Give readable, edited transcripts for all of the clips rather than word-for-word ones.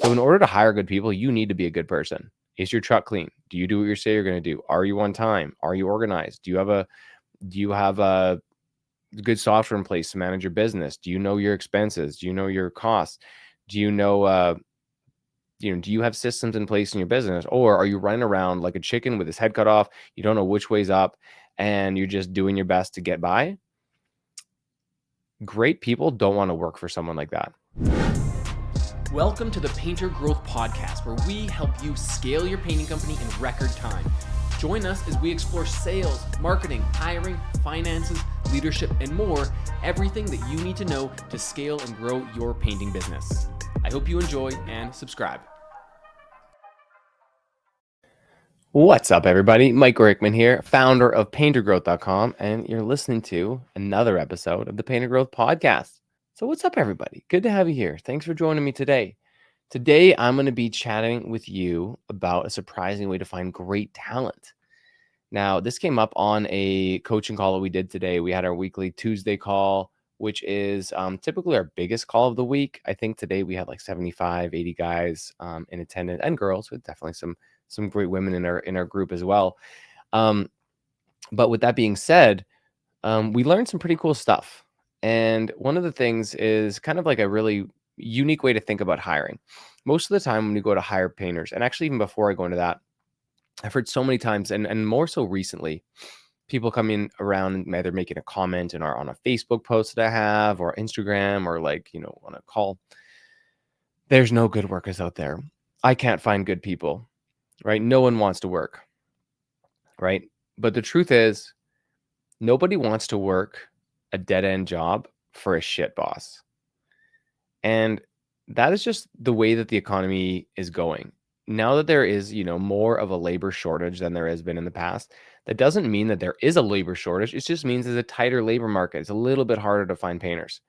So in order to hire good people, you need to be a good person. Is your truck clean? Do you do what you say you're going to do? Are you on time? Are you organized? Do you have a good software in place to manage your business? Do you know your expenses? Do you know your costs? Do you know do you have systems in place in your business, or are you running around like a chicken with his head cut off? You don't know which way's up and you're just doing your best to get by. Great people don't want to work for someone like that. Welcome to the Painter Growth Podcast, where we help you scale your painting company in record time. Join us as we explore sales, marketing, hiring, finances, leadership, and more, everything that you need to know to scale and grow your painting business. I hope you enjoy and subscribe. What's up, everybody? Mike Rickman here, founder of paintergrowth.com, and you're listening to another episode of the Painter Growth Podcast. So what's up, everybody? Good to have you here. Thanks for joining me today. Today, I'm going to be chatting with you about a surprising way to find great talent. Now, this came up on a coaching call that we did today. We had our weekly Tuesday call, which is typically our biggest call of the week. I think today we had like 75, 80 guys in attendance, and girls, with definitely some great women in our group as well. But with that being said, we learned some pretty cool stuff. And one of the things is kind of like a really unique way to think about hiring. Most of the time when you go to hire painters, and actually even before I go into that, I've heard so many times, and more so recently, people coming around and either making a comment on a Facebook post that I have, or Instagram, or on a call. There's no good workers out there. I can't find good people, right? No one wants to work, right? But the truth is, nobody wants to work a dead-end job for a shit boss. And that is just the way that the economy is going. Now that there is, more of a labor shortage than there has been in the past, that doesn't mean that there is a labor shortage. It just means there's a tighter labor market. It's a little bit harder to find painters.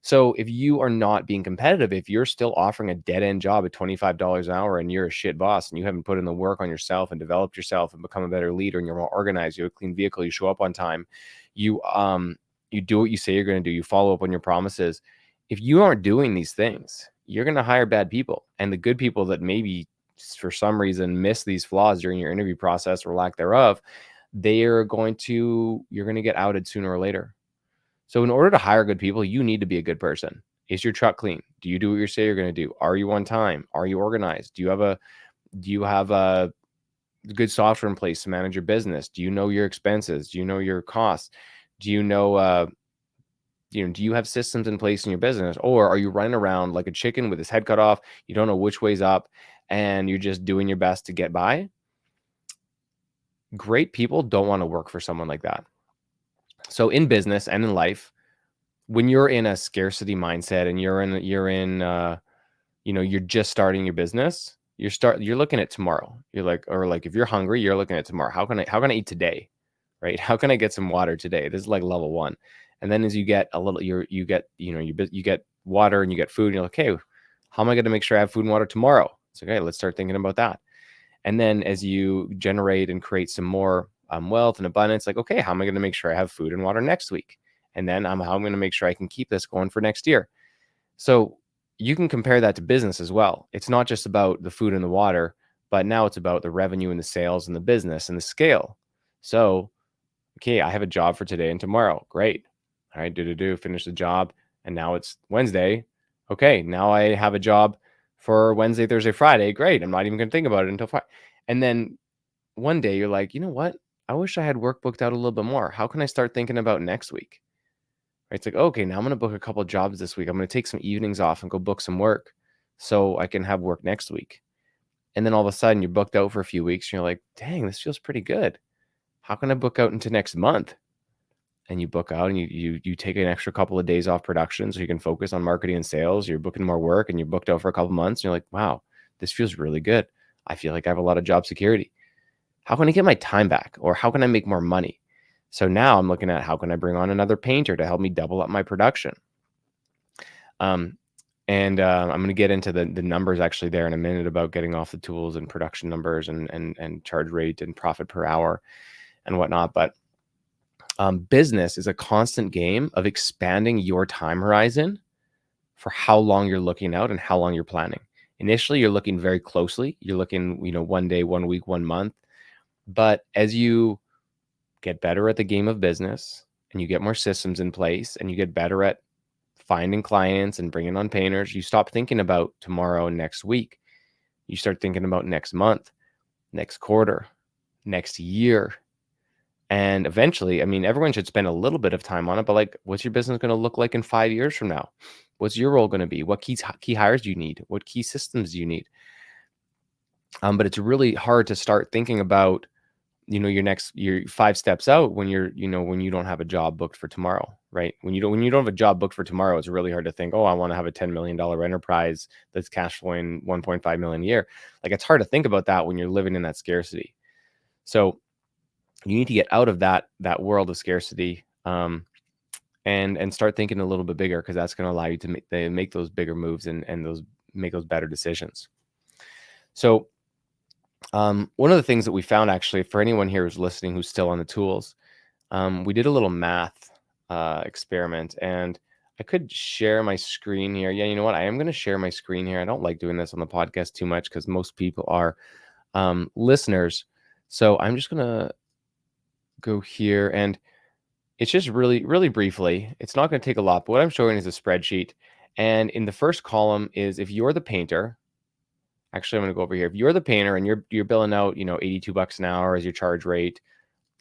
So if you are not being competitive, if you're still offering a dead-end job at $25 an hour and you're a shit boss and you haven't put in the work on yourself and developed yourself and become a better leader, and you're more organized, you have a clean vehicle, you show up on time, you do what you say you're going to do, you follow up on your promises. If you aren't doing these things, you're going to hire bad people. And the good people that maybe for some reason miss these flaws during your interview process or lack thereof, you're going to get outed sooner or later. So in order to hire good people, you need to be a good person. Is your truck clean? Do you do what you say you're going to do? Are you on time? Are you organized? Do you have a good software in place to manage your business? Do you know your expenses? Do you know your costs? Do you know do you have systems in place in your business, or are you running around like a chicken with his head cut off? You don't know which way's up and you're just doing your best to get by. Great people don't want to work for someone like that. So in business and in life, when you're in a scarcity mindset and you're just starting your business, you're looking at tomorrow. You're like, or like if you're hungry, you're looking at tomorrow. How can I eat today? Right? How can I get some water today? This is like level one. And then as you get a little, you get water and you get food, and you're like, okay, how am I going to make sure I have food and water tomorrow? It's okay, let's start thinking about that. And then as you generate and create some more wealth and abundance, like, okay, how am I going to make sure I have food and water next week? And then how am I going to make sure I can keep this going for next year? So you can compare that to business as well. It's not just about the food and the water, but now it's about the revenue and the sales and the business and the scale. So, okay, I have a job for today and tomorrow. Great. All right, finish the job. And now it's Wednesday. Okay, now I have a job for Wednesday, Thursday, Friday. Great. I'm not even going to think about it until Friday. And then one day you're like, you know what? I wish I had work booked out a little bit more. How can I start thinking about next week? Right? It's like, okay, now I'm going to book a couple of jobs this week. I'm going to take some evenings off and go book some work so I can have work next week. And then all of a sudden you're booked out for a few weeks and you're like, dang, this feels pretty good. How can I book out into next month? And you book out and you take an extra couple of days off production so you can focus on marketing and sales. You're booking more work and you're booked out for a couple of months. And you're like, wow, this feels really good. I feel like I have a lot of job security. How can I get my time back? Or how can I make more money? So now I'm looking at how can I bring on another painter to help me double up my production? I'm going to get into the numbers actually there in a minute about getting off the tools and production numbers and charge rate and profit per hour and whatnot. But business is a constant game of expanding your time horizon for how long you're looking out and how long you're planning. Initially, you're looking very closely. You're looking, 1 day, 1 week, 1 month. But as you get better at the game of business and you get more systems in place and you get better at finding clients and bringing on painters, you stop thinking about tomorrow and next week. You start thinking about next month, next quarter, next year. And eventually, everyone should spend a little bit of time on it, but like, what's your business going to look like in 5 years from now? What's your role going to be? What key hires do you need? What key systems do you need? But it's really hard to start thinking about, your 5 steps out when when you don't have a job booked for tomorrow, right? When you don't have a job booked for tomorrow, it's really hard to think, oh, I want to have a $10 million enterprise that's cash flowing 1.5 million a year. Like, it's hard to think about that when you're living in that scarcity. So you need to get out of that world of scarcity, and start thinking a little bit bigger, because that's going to allow you to make those bigger moves and make those better decisions. So one of the things that we found, actually, for anyone here who's listening who's still on the tools, we did a little math experiment, and I could share my screen here. Yeah, you know what? I am going to share my screen here. I don't like doing this on the podcast too much because most people are listeners. So I'm just going to go here, and it's just really, really briefly. It's not going to take a lot, but what I'm showing is a spreadsheet. And in the first column is if you're the painter. Actually, I'm going to go over here. If you're the painter and you're billing out, $82 an hour as your charge rate,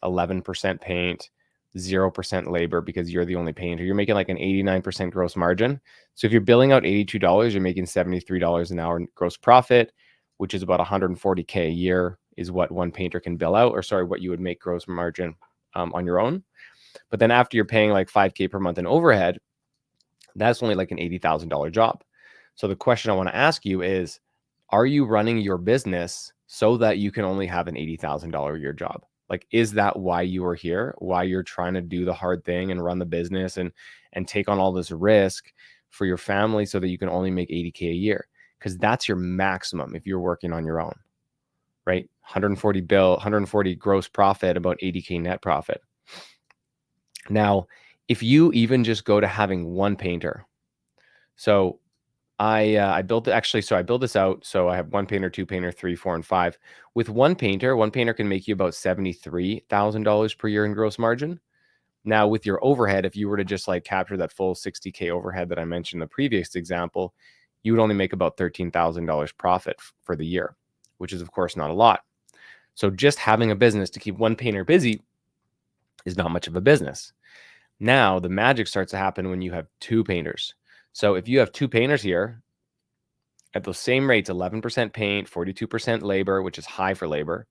11% paint, 0% labor because you're the only painter, you're making like an 89% gross margin. So if you're billing out $82, you're making $73 an hour in gross profit, which is about $140K a year is what one painter can bill out, or sorry, what you would make gross margin on your own. But then after you're paying like $5K per month in overhead, that's only like an $80,000 job. So the question I want to ask you is, are you running your business so that you can only have an $80,000 a year job? Like, is that why you are here? Why you're trying to do the hard thing and run the business and take on all this risk for your family so that you can only make 80K a year? Because that's your maximum if you're working on your own, right? 140 gross profit, about 80K net profit. Now, if you even just go to having one painter, so I built it actually. So I built this out. So I have one painter, two painter, 3, 4, and 5. With one painter can make you about $73,000 per year in gross margin. Now, with your overhead, if you were to just like capture that full 60K overhead that I mentioned in the previous example, you would only make about $13,000 profit for the year, which is of course not a lot. So just having a business to keep one painter busy is not much of a business. Now the magic starts to happen when you have two painters. So if you have two painters here at those same rates, 11% paint, 42% labor, which is high for labor,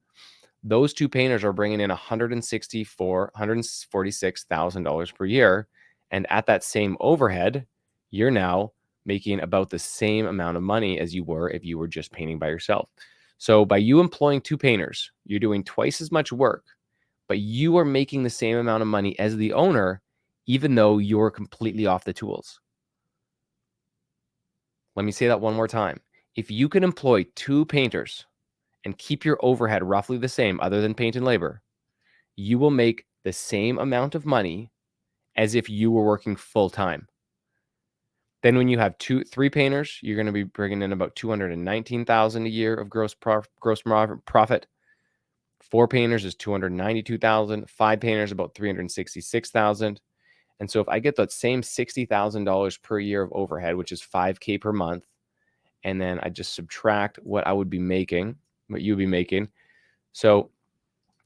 those two painters are bringing in $146,000 per year. And at that same overhead, you're now making about the same amount of money as you were if you were just painting by yourself. So by you employing two painters, you're doing twice as much work, but you are making the same amount of money as the owner, even though you're completely off the tools. Let me say that one more time. If you can employ two painters and keep your overhead roughly the same, other than paint and labor, you will make the same amount of money as if you were working full time. Then when you have three painters, you're going to be bringing in about $219,000 a year of gross profit. Four painters is $292,000. Five painters about $366,000. And so if I get that same $60,000 per year of overhead, which is $5K per month, and then I just subtract what I would be making, what you'd be making. So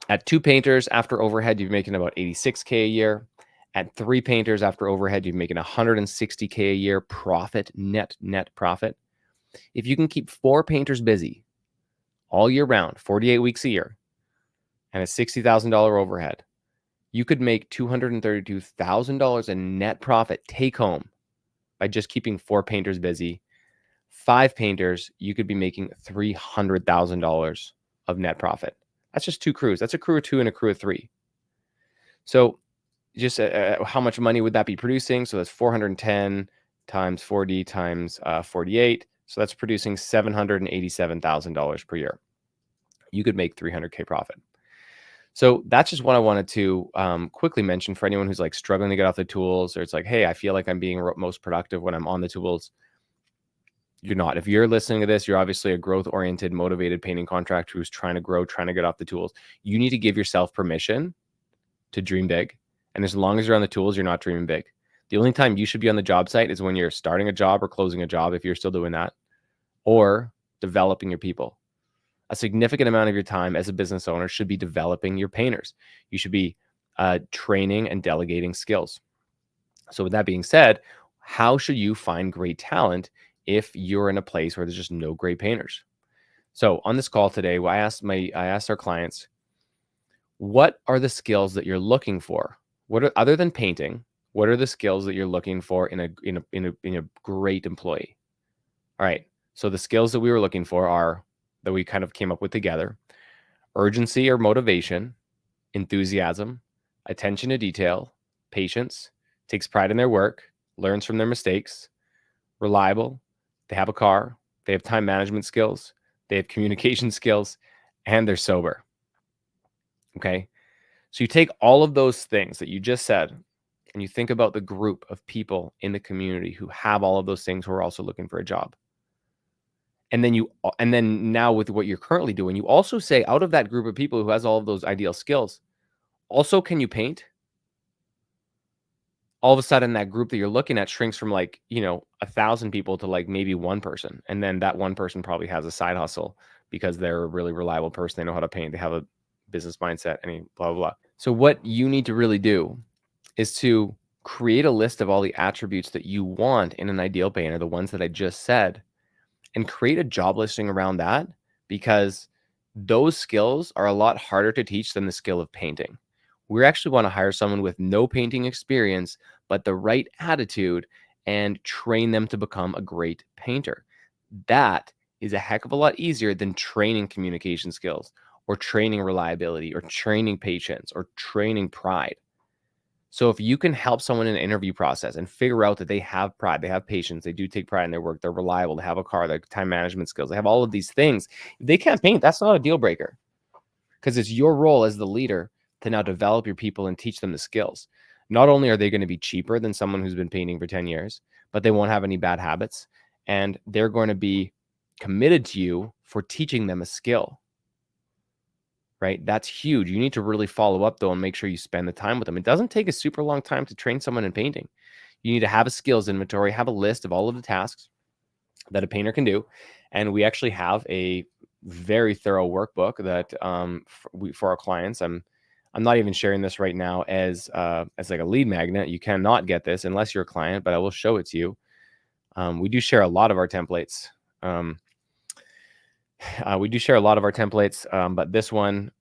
at two painters after overhead, you're making about $86K a year. At three painters after overhead, you're making $160K a year profit, net profit. If you can keep four painters busy all year round, 48 weeks a year, and a $60,000 overhead, you could make $232,000 in net profit take home by just keeping four painters busy. Five painters, you could be making $300,000 of net profit. That's just two crews. That's a crew of two and a crew of three. So just how much money would that be producing? So that's 410 times 40 times 48. So that's producing $787,000 per year. You could make 300K profit. So that's just what I wanted to quickly mention for anyone who's like struggling to get off the tools, or it's like, hey, I feel like I'm being most productive when I'm on the tools. You're not. If you're listening to this, you're obviously a growth-oriented, motivated painting contractor who's trying to grow, trying to get off the tools. You need to give yourself permission to dream big. And as long as you're on the tools, you're not dreaming big. The only time you should be on the job site is when you're starting a job or closing a job, if you're still doing that, or developing your people. A significant amount of your time as a business owner should be developing your painters. You should be training and delegating skills. So with that being said, how should you find great talent if you're in a place where there's just no great painters? So on this call today, I asked our clients, what are the skills that you're looking for? What are, other than painting, what are the skills that you're looking for in a great employee? All right. So the skills that we were looking for are that we kind of came up with together: urgency or motivation, enthusiasm, attention to detail, patience, takes pride in their work, learns from their mistakes, reliable, they have a car, they have time management skills, they have communication skills, and they're sober. Okay. So you take all of those things that you just said and you think about the group of people in the community who have all of those things who are also looking for a job. And then now with what you're currently doing, you also say, out of that group of people who has all of those ideal skills, also, can you paint? All of a sudden that group that you're looking at shrinks from 1,000 people to maybe one person. And then that one person probably has a side hustle because they're a really reliable person. They know how to paint. They have a business mindset, and blah, blah, blah. So what you need to really do is to create a list of all the attributes that you want in an ideal painter, the ones that I just said, and create a job listing around that, because those skills are a lot harder to teach than the skill of painting. We actually want to hire someone with no painting experience, but the right attitude, and train them to become a great painter. That is a heck of a lot easier than training communication skills or training reliability or training patience or training pride. So if you can help someone in an interview process and figure out that they have pride, they have patience, they do take pride in their work, they're reliable, they have a car, they have time management skills, they have all of these things. If they can't paint, that's not a deal breaker, because it's your role as the leader to now develop your people and teach them the skills. Not only are they going to be cheaper than someone who's been painting for 10 years, but they won't have any bad habits, and they're going to be committed to you for teaching them a skill. Right? That's huge. You need to really follow up though and make sure you spend the time with them. It doesn't take a super long time to train someone in painting. You need to have a skills inventory, have a list of all of the tasks that a painter can do. And we actually have a very thorough workbook that for our clients. I'm not even sharing this right now as like a lead magnet. You cannot get this unless you're a client, but I will show it to you. We do share a lot of our templates. But this one,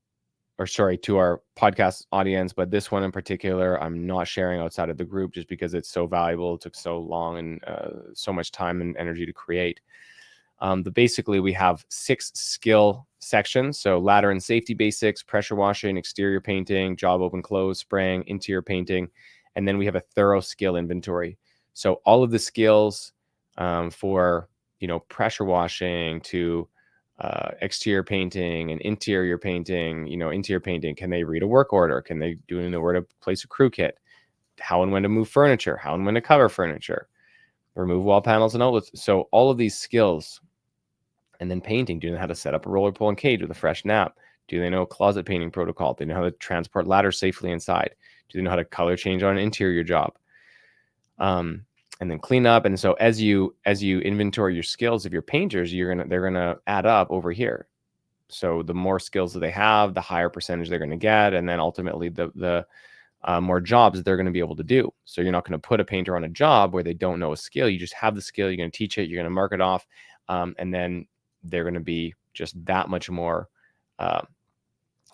or sorry, to our podcast audience, but this one in particular, I'm not sharing outside of the group just because it's so valuable. It took so long and so much time and energy to create. But basically, we have 6 skill sections. So ladder and safety basics, pressure washing, exterior painting, job open close, spraying, interior painting. And then we have a thorough skill inventory. So all of the skills for, pressure washing to exterior painting and interior painting. Interior painting, can they read a work order? Can they know where to place a crew kit? How and when to move furniture? How and when to cover furniture? Remove wall panels and outlets. So all of these skills. And then painting, do they know how to set up a roller pull and cage with a fresh nap? Do they know closet painting protocol? Do they know how to transport ladders safely inside? Do they know how to color change on an interior job? And then clean up. And so as you inventory your skills of your painters, they're gonna add up over here. So the more skills that they have, the higher percentage they're gonna get, and then ultimately the more jobs they're gonna be able to do. So you're not gonna put a painter on a job where they don't know a skill. You just have the skill. You're gonna teach it. You're gonna mark it off, and then they're gonna be just that much more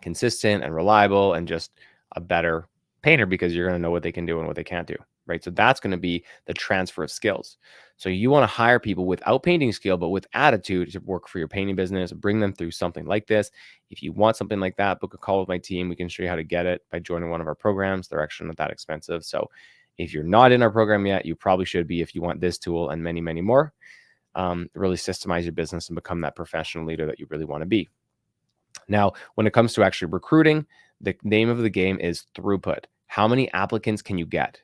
consistent and reliable and just a better painter, because you're going to know what they can do and what they can't do, right? So that's going to be the transfer of skills. So you want to hire people without painting skill, but with attitude to work for your painting business, bring them through something like this. If you want something like that, book a call with my team. We can show you how to get it by joining one of our programs. They're actually not that expensive. So if you're not in our program yet, you probably should be if you want this tool and many, many more. Really systemize your business and become that professional leader that you really want to be. Now, when it comes to actually recruiting, the name of the game is throughput. How many applicants can you get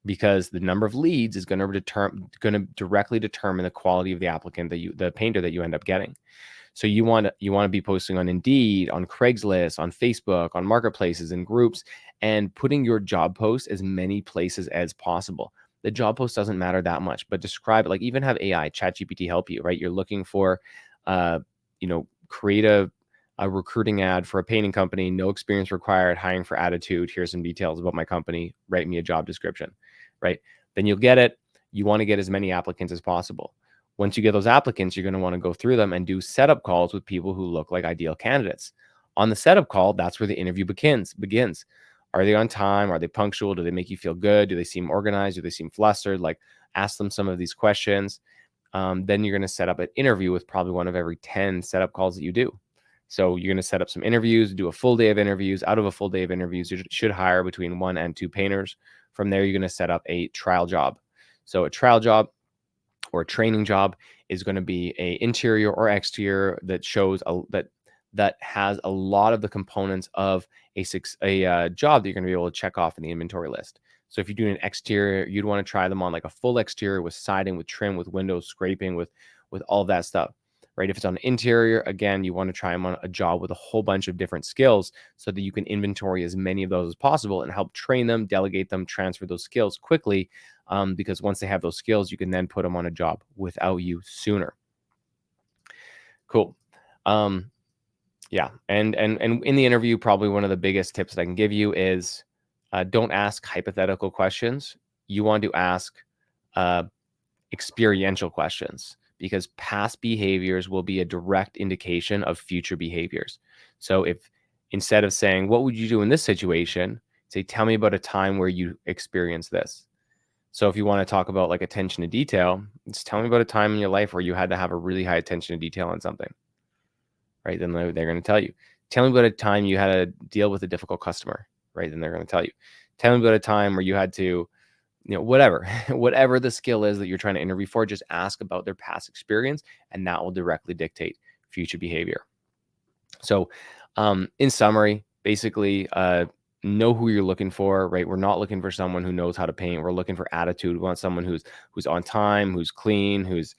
because the number of leads is going to directly determine the quality of the applicant the painter that you end up getting. So you want to be posting on Indeed, on Craigslist, on Facebook, on marketplaces and groups, and putting your job post as many places as possible. The job post doesn't matter that much, but describe it. Like, even have AI, ChatGPT help you, right? You're looking for, create a recruiting ad for a painting company, no experience required, hiring for attitude. Here's some details about my company. Write me a job description, right? Then you'll get it. You want to get as many applicants as possible. Once you get those applicants, you're going to want to go through them and do setup calls with people who look like ideal candidates. On the setup call, that's where the interview begins. Are they on time? Are they punctual? Do they make you feel good? Do they seem organized? Do they seem flustered? Like, ask them some of these questions. Then you're going to set up an interview with probably one of every 10 setup calls that you do. So you're going to set up some interviews, do a full day of interviews. Out of a full day of interviews, you should hire between 1 and 2 painters. From there, you're going to set up a trial job. So a trial job or a training job is going to be a interior or exterior that shows that has a lot of the components of a job that you're going to be able to check off in the inventory list. So if you're doing an exterior, you'd want to try them on like a full exterior with siding, with trim, with windows, scraping, with all that stuff, right? If it's on interior, again, you want to try them on a job with a whole bunch of different skills so that you can inventory as many of those as possible and help train them, delegate them, transfer those skills quickly. Because once they have those skills, you can then put them on a job without you sooner. Cool. Yeah. And in the interview, probably one of the biggest tips that I can give you is don't ask hypothetical questions. You want to ask experiential questions, because past behaviors will be a direct indication of future behaviors. So if instead of saying, what would you do in this situation, say, tell me about a time where you experienced this. So if you want to talk about like attention to detail, just tell me about a time in your life where you had to have a really high attention to detail on something, right? Then they're going to tell you. Tell me about a time you had to deal with a difficult customer, right? Then they're going to tell you. Tell me about a time where you had to, whatever, whatever the skill is that you're trying to interview for, just ask about their past experience, and that will directly dictate future behavior. So, in summary, basically, know who you're looking for, right? We're not looking for someone who knows how to paint. We're looking for attitude. We want someone who's on time, who's clean, who's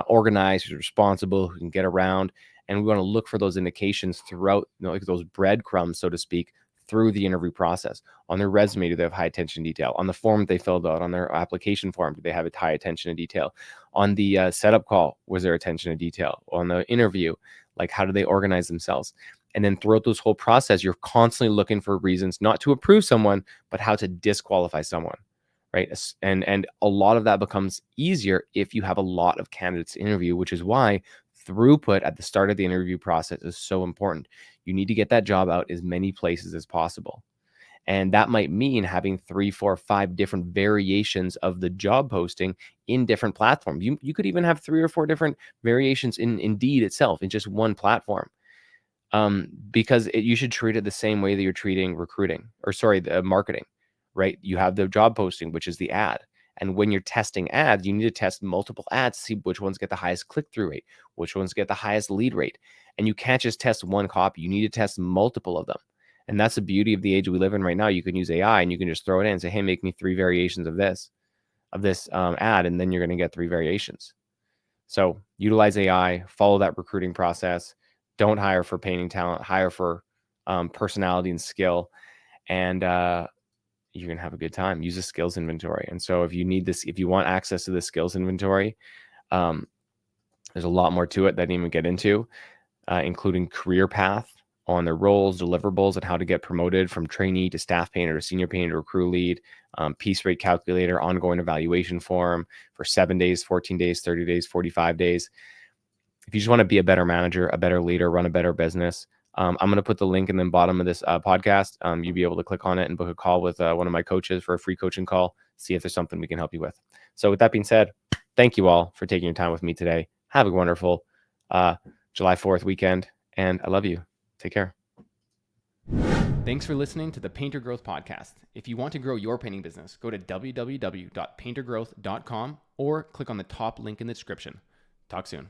organized, who's responsible, who can get around. And we want to look for those indications throughout, like those breadcrumbs, so to speak, through the interview process. On their resume, do they have high attention to detail? On the form they filled out, on their application form, do they have a high attention to detail? On the setup call, was there attention to detail? On the interview, like, how do they organize themselves? And then throughout this whole process, you're constantly looking for reasons not to approve someone, but how to disqualify someone, right? And a lot of that becomes easier if you have a lot of candidates to interview, which is why throughput at the start of the interview process is so important. You need to get that job out as many places as possible. And that might mean having 3, 4, 5 different variations of the job posting in different platforms. You could even have 3 or 4 different variations in Indeed itself, in just one platform. Because you should treat it the same way that you're treating the marketing, right? You have the job posting, which is the ad. And when you're testing ads, you need to test multiple ads to see which ones get the highest click-through rate, which ones get the highest lead rate. And you can't just test one copy. You need to test multiple of them. And that's the beauty of the age we live in right now. You can use AI and you can just throw it in and say, hey, make me 3 variations of this ad, and then you're going to get 3 variations. So utilize AI, follow that recruiting process. Don't hire for painting talent, hire for personality and skill, and you're going to have a good time. Use a skills inventory. And so if you want access to the skills inventory, there's a lot more to it that I didn't even get into, including career path on their roles, deliverables, and how to get promoted from trainee to staff painter to senior painter to crew lead, piece rate calculator, ongoing evaluation form for 7 days, 14 days, 30 days, 45 days. If you just want to be a better manager, a better leader, run a better business, I'm going to put the link in the bottom of this podcast. You'll be able to click on it and book a call with one of my coaches for a free coaching call, see if there's something we can help you with. So with that being said, thank you all for taking your time with me today. Have a wonderful July 4th weekend, and I love you. Take care. Thanks for listening to the Painter Growth Podcast. If you want to grow your painting business, go to www.paintergrowth.com or click on the top link in the description. Talk soon.